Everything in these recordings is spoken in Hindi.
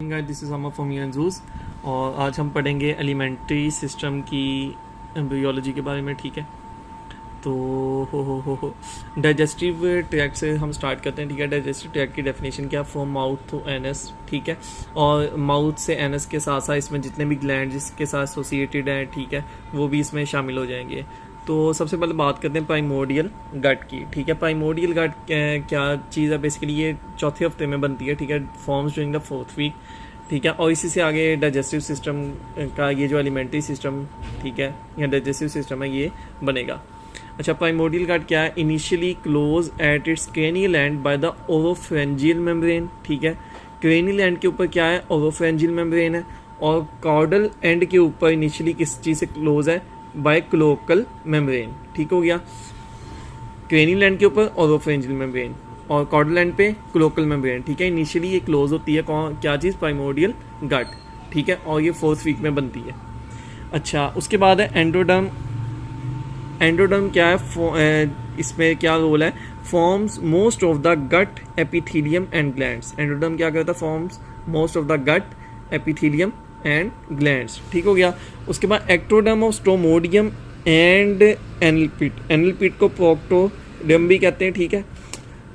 दिस इज़ अमर फ्रॉम यूएनजूस और आज हम पढ़ेंगे एलिमेंट्री सिस्टम की एम्ब्रियोलॉजी के बारे में। ठीक है, तो हो डाइजेस्टिव ट्रैक्ट से हम स्टार्ट करते हैं। ठीक है, डाइजेस्टिव ट्रैक्ट की डेफिनेशन क्या, फ्रॉम माउथ टू एनस। ठीक है, और माउथ से एनस के साथ साथ इसमें जितने भी ग्लैंड जिसके साथ एसोसिएटेड हैं, ठीक है, वो भी इसमें शामिल हो जाएंगे। तो सबसे पहले बात करते हैं प्राइमोर्डियल गट की। ठीक है, प्राइमोर्डियल गट क्या चीज़ है, बेसिकली ये चौथे हफ्ते में बनती है। ठीक है, forms during the 4th week. ठीक है, और इसी से आगे डाइजेस्टिव सिस्टम का ये जो एलिमेंट्री सिस्टम, ठीक है, या डाइजेस्टिव सिस्टम है, ये बनेगा। अच्छा, प्राइमोर्डियल गट क्या है, initially close at its cranial and by the oropharyngeal membrane. ठीक है, क्रेनियल एंड के ऊपर क्या है, ओरोफेरेंजियल मेम्ब्रेन है, और कॉर्डल एंड के ऊपर इनिशियली किस चीज़ से क्लोज है, बाय क्लोकल मेम्ब्रेन। ठीक हो गया, क्रेनियल एंड के ऊपर ओरोफेरेंजियल मेम्ब्रेन और कॉर्डल एंड पे क्लोकल मेम्ब्रेन। ठीक है, इनिशियली ये क्लोज होती है क्या चीज़, प्राइमोर्डियल गट। ठीक है, और ये 4th वीक में बनती है। अच्छा, उसके बाद है एंडोडर्म। एंडोडर्म क्या है, इसमें क्या रोल है, forms most of the gut epithelium and glands. Endoderm क्या करता है, forms most of the gut epithelium and glands. ठीक हो गया, उसके बाद ectoderm of stomodeum and anal pit. Anal pit को प्रोक्टोडर्म भी कहते हैं। ठीक है,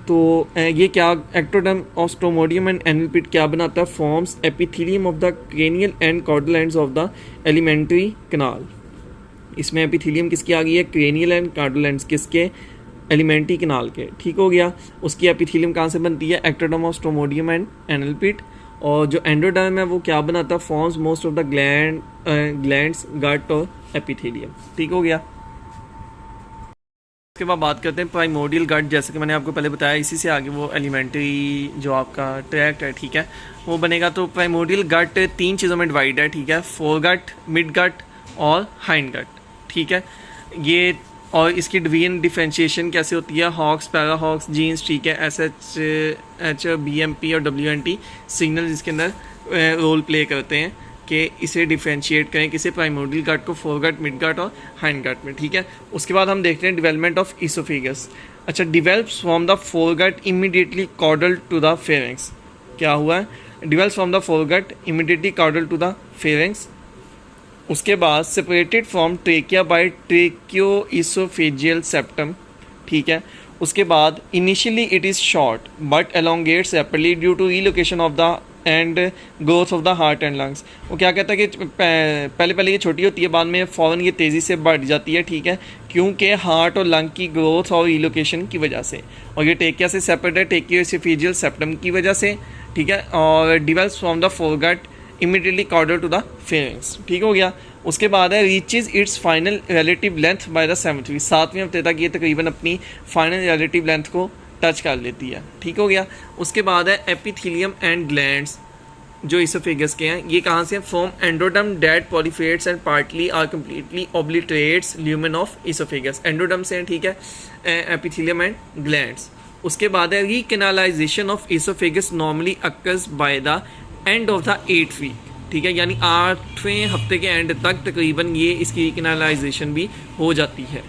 तो ये क्या, ectoderm of stomodeum and anal pit क्या बनाता है, forms epithelium of the cranial and caudal ends of the alimentary canal. इसमें एपिथेलियम किसकी आ गई है, क्रेनियल एंड कॉर्डल एंड्स किसके, एलिमेंट्री कैनाल के। ठीक हो गया, उसकी एपिथेलियम कहाँ से बनती है, ectoderm of stomodeum and anal pit. और जो एंडोडर्म है वो क्या बनाता है, forms most of the glands gut और एपिथेलियम। ठीक हो गया, उसके बाद बात करते हैं प्राइमोर्डियल गट। जैसे कि मैंने आपको पहले बताया, इसी से आगे वो एलिमेंट्री जो आपका ट्रैक्ट है, ठीक है, वो बनेगा। तो प्राइमोर्डियल गट 3 चीज़ों में डिवाइड है। ठीक है, फोर गट, मिड गट और हाइंड गट। ठीक है, ये और इसकी डिफरेंशिएशन कैसे होती है, हॉक्स, पैराहॉक्स, जीन्स। ठीक है, SH, BMP और WNT सिग्नल इसके अंदर रोल प्ले करते हैं कि इसे डिफरेंशिएट करें, किसे, प्राइमोर्डियल गट को फोर गट, मिड गट और हाइंड गट में। ठीक है, उसके बाद हम देखते हैं डेवलपमेंट ऑफ इसोफेगस। अच्छा, develops from the fore gut immediately caudal to the pharynx. क्या हुआ है, develops from the fore gut immediately caudal to the pharynx. उसके बाद separated from trachea by tracheo oesophageal septum. ठीक है, उसके बाद initially it is short but elongates rapidly due to relocation of the end growth of the heart and lungs. वो क्या कहता है कि पहले ये छोटी होती है, बाद में फ़ौरन ये तेज़ी से बढ़ जाती है। ठीक है, क्योंकि हार्ट और लंग की ग्रोथ और रीलोकेशन की वजह से, और ये ट्रेकिया से सेपरेट है ट्रेकियो इसोफेजियल सेप्टम की वजह से। ठीक है, और develops from the foregut immediately caudal to the pharynx. ठीक हो गया, उसके बाद है reaches its final relative length by the 7th week. 7वें हफ्ते तक ये तकरीबन अपनी फाइनल रिलेटिव लेंथ को टच कर लेती है। ठीक हो गया, उसके बाद है एपिथेलियम एंड ग्लैंड्स जो इसोफेगस के हैं। ये कहाँ से हैं, from endoderm that proliferates and partly or completely obliterates lumen of oesophagus. Endoderm से हैं, ठीक है, एपिथेलियम एंड ग्लैंड्स। उसके बाद है recanalisation of oesophagus normally occurs by the end of the 8th week. ठीक है, यानी 8वें हफ्ते के एंड तक तकरीबन ये इसकी रीकेनालाइजेशन भी हो जाती है।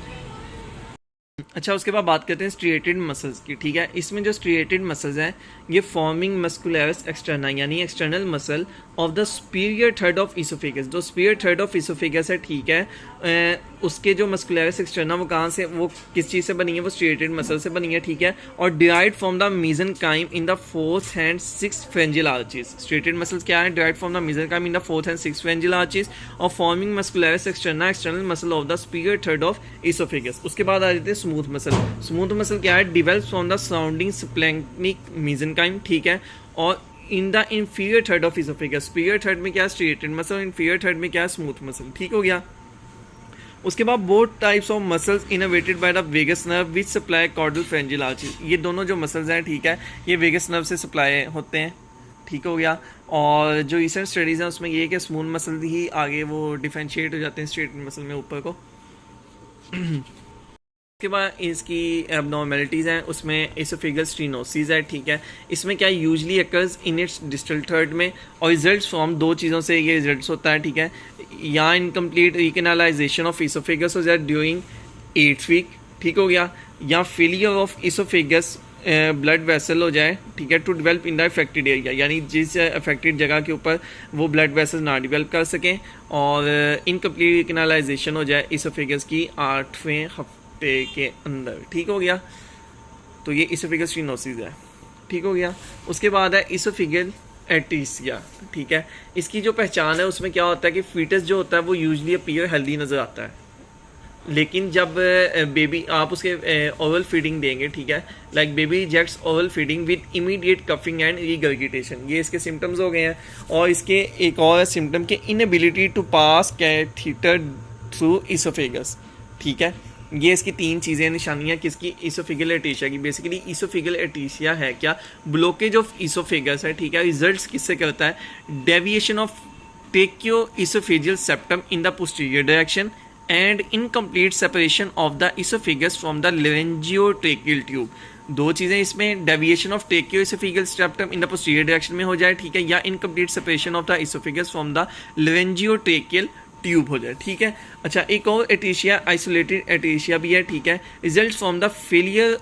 अच्छा, उसके बाद बात करते हैं स्ट्रिएटेड मसल्स की। ठीक है, इसमें जो स्ट्रिएटेड मसल्स हैं, ये फॉर्मिंग मस्कुलरस एक्सटर्ना, यानी external muscle of the superior third of oesophagus. जो सुपीरियर थर्ड ऑफ इसोफेगस है, ठीक है, उसके जो मस्कुलरस एक्सटर्ना वो कहाँ से, वो किस चीज़ से बनी है, वो स्ट्रिएटेड मसल से बनी है। ठीक है, और derived from the mesenchyme in the 4th and 6th pharyngeal arches. Striated muscles क्या है, derived from the mesenchyme in the 4th and 6th pharyngeal arches और forming muscularis externa external muscle of the superior third of oesophagus. उसके बाद आ जाते हैं स्मूथ मसल। स्मूथ मसल क्या है, develops from the surrounding splanchnic mesenchyme. ठीक है, और in the inferior third of oesophagus. Superior third में क्या है, स्ट्रिएटेड मसल, इंफीरियर थर्ड में क्या है, स्मूथ मसल। ठीक हो गया, उसके बाद both types of muscles innervated by the vagus nerve which supply caudal pharyngeal arches. ये दोनों जो मसल्स हैं, ठीक है, ये वेगस नर्व से सप्लाई होते हैं। ठीक हो गया, और जो रिसेंट स्टडीज़ हैं उसमें ये है कि स्मूथ मसल ही आगे वो डिफरेंशिएट हो जाते हैं स्ट्रेटेड मसल में ऊपर को। उसके बाद इसकी एबनॉर्मेलिटीज़ हैं, उसमें इसोफेगल स्टेनोसिस है। ठीक है, इसमें क्या usually occurs in its distal third में, और रिजल्ट्स फ्रॉम 2 चीज़ों से ये रिजल्ट्स होता है। ठीक है, या इनकम्प्लीट रीकेनालाइजेशन ऑफ इसोफेगस हो जाए ड्यूरिंग 8th वीक। ठीक हो गया, या failure of oesophagus blood vessel हो जाए, ठीक है, to develop in the affected area, यानी जिस अफेक्टेड जगह के ऊपर वो ब्लड वेसल ना डेवलप कर सकें, और इनकम्प्लीट कैनालाइजेशन हो जाए इसोफेगस की 8वें हफ्ते के अंदर। ठीक हो गया, तो ये इसोफेगस स्टेनोसिस है। ठीक हो गया। उसके बाद है इसोफेगल एटीसिया। ठीक है, इसकी जो पहचान है उसमें क्या होता है कि फीटस जो होता है वो यूजली अपीयर हेल्दी नज़र आता है, लेकिन जब बेबी आप उसके ओरल फीडिंग देंगे, ठीक है, like baby rejects oral feeding with immediate coughing and regurgitation, ये इसके सिम्टम्स हो गए हैं। और इसके एक और सिम्टम के inability to pass catheter through oesophagus. ठीक है, ये इसकी 3 चीज़ें निशानियाँ किसकी, इसोफेगल एटीसिया की। बेसिकली इसोफेगल एटीसिया है क्या, ब्लॉकेज ऑफ इसोफेगस है। ठीक है, रिजल्ट्स किससे करता है, डेविएशन ऑफ टेक्यो oesophageal septum in the posterior direction and incomplete separation of the oesophagus from the laryngotracheal tube. 2 चीज़ें इसमें, डेविएशन ऑफ टेक्यो oesophageal septum in the posterior direction में हो जाए, ठीक है, या incomplete separation of the oesophagus from the laryngotracheal tube हो जाए। ठीक है, अच्छा, एक और एटीसिया आइसोलेटेड एटीसिया भी है। ठीक है, result from the failure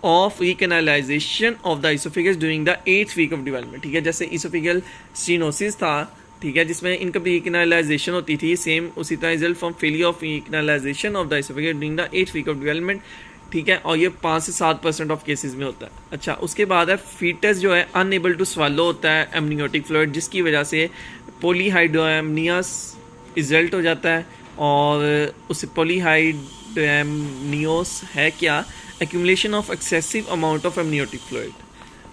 of recanalisation of the oesophagus during the 8th week of development. ठीक है, जैसे इसोफेगल स्टेनोसिस था, ठीक है, जिसमें इनकम्प्लीट कैनालाइजेशन होती थी, सेम उसी तरह result from failure of canalisation of the oesophagus during the 8th week of development. ठीक है, और ये 5 से 7% ऑफ केसेस में होता है। अच्छा, उसके बाद है फीटस जो है अनएबल टू स्वालो होता है एमनियोटिक फ्लूइड, जिसकी वजह से पॉलीहाइड्रोएमनियस रिजल्ट हो जाता है। और उस पॉलीहाइड्रोएमनियोस है क्या, accumulation of excessive amount of amniotic fluid.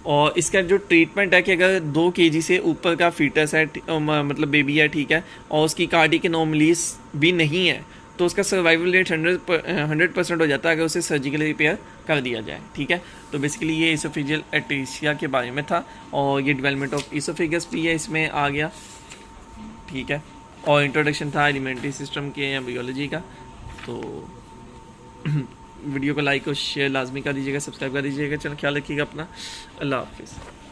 और इसका जो ट्रीटमेंट है कि अगर 2 kg से ऊपर का फीटस है, मतलब बेबी है, ठीक है, और उसकी कार्डियक एनोमलीज भी नहीं है, तो उसका सर्वाइवल रेट 100% हो जाता है अगर उसे सर्जिकली रिपेयर कर दिया जाए। ठीक है, तो बेसिकली ये इसोफेजियल एटीसिया के बारे में था, और ये डेवलपमेंट ऑफ इसोफेगस भी है इसमें आ गया। ठीक है, और इंट्रोडक्शन था एलिमेंट्री सिस्टम के एम्ब्रियोलॉजी का। तो वीडियो को लाइक और शेयर लाजमी कर दीजिएगा, सब्सक्राइब कर दीजिएगा। चलो, ख्याल रखिएगा अपना, अल्लाह हाफिज़।